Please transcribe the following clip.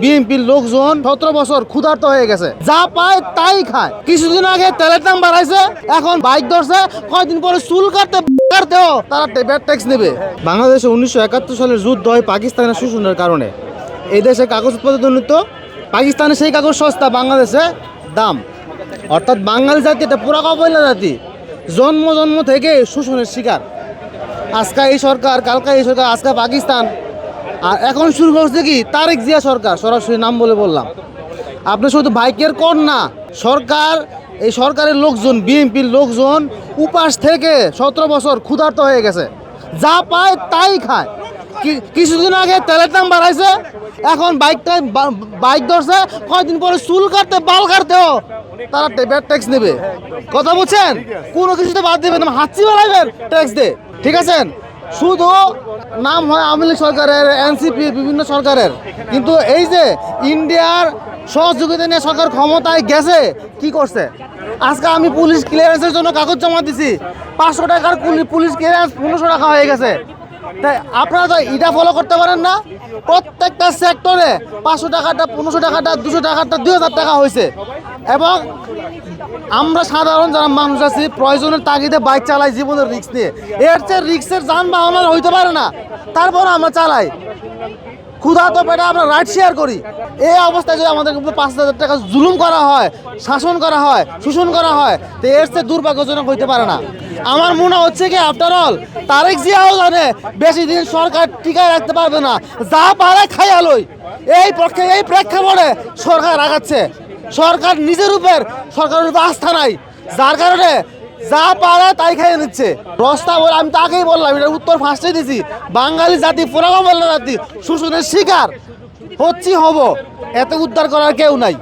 বিএনপির লোকজন 17 বছর ক্ষুধার্ত হয়ে গেছে, যা পায় তাই খায়। কিছুদিন আগে তেলের দাম বাড়াইছে, এখন বাইক ধরছে, কয়েকদিন পরে চুল কাটতেও তারা ব্যাট ট্যাক্স নেবে। বাংলাদেশে 1971 সালের যুদ্ধ হয় পাকিস্তানের শোষণের কারণে। এই দেশে কাগজ উৎপাদন হতো, পাকিস্তানে সেই কাগজ সস্তা, বাংলাদেশে দাম। অর্থাৎ বাঙালি জাতি এটা পুরা কবইলা জাতি, জন্ম থেকে শোষণের শিকার। আজকে এই সরকার, কালকে এই সরকার, আজকে পাকিস্তান, আর এখন শুরু করছে কি তারেক জিয়া সরকার। সরাসরি নাম বলে বললাম, আপনি শুধু ভাইকের কর না, সরকার, এই সরকারের লোকজন, বিএনপির লোকজন উপাস থেকে 17 বছর ক্ষুধার্ত হয়ে গেছে, যা পায় তাই খায়। কিছুদিন আগে তেলের দাম বাড়াইছে, এখন বাইক ধরছে, কয়েকদিন পরে চুল কাটতে, বাল কাটতেও তারা ব্যাট ট্যাক্স নেবে। কথা বলছেন, কোনো কিছুতে বাদ দেবে না, হাঁচি বেলাইবেন ট্যাক্স দে, ঠিক আছে? শুধু নাম হয় আওয়ামী লীগ সরকারের, এনসিপি, বিভিন্ন সরকারের, কিন্তু এই যে ইন্ডিয়ার সহযোগিতা নিয়ে সরকার ক্ষমতায় গেছে, কি করছে? আজকে আমি পুলিশ ক্লিয়ারেন্সের জন্য কাগজ জমা দিছি, 500 টাকার পুলিশ ক্লিয়ারেন্স 1500 টাকা হয়ে গেছে। তাই আপনারা তো এটা ফলো করতে পারেন না? প্রত্যেকটা সেক্টরে 500 টাকাটা, 1500 টাকাটা, 200 টাকাটা, 2000 টাকা হয়েছে। এবং আমরা সাধারণ যারা মানুষ আছি, প্রয়োজনের তাগিদে বাইক চালাই জীবনের রিস্ক নিয়ে, এর চেয়ে রিস্কের যানবাহন আর হইতে পারে না, তারপর আমরা চালাই। ক্ষুধা তো পেটে আমরা রাইড শেয়ার করি। এই অবস্থায় যদি আমাদের উপর 5000 টাকা জুলুম করা হয়, শাসন করা হয়, শোষণ করা হয়, তো এর চেয়ে দুর্ভাগ্যজনক হইতে পারে না। আমার মনে হচ্ছে কি, আফটার অল তারেক জিয়াও জানে বেশি দিন সরকার টিকায় রাখতে পারবে না, যা পারে খাইয়ালই। এই প্রেক্ষাপটে সরকার আগাচ্ছে, সরকার নিজের উপর, সরকারের উপর আস্থা নাই, যার কারণে যা পারে তাই খাইয়ে নিচ্ছে। রস্তা বলে আমি তাকেই বললাম, এটার উত্তর ফার্স্টে দিছি, বাঙালি জাতি, পুরানো জাতি শোষণের শিকার হচ্ছি, হব, এত উদ্ধার করার কেউ নাই।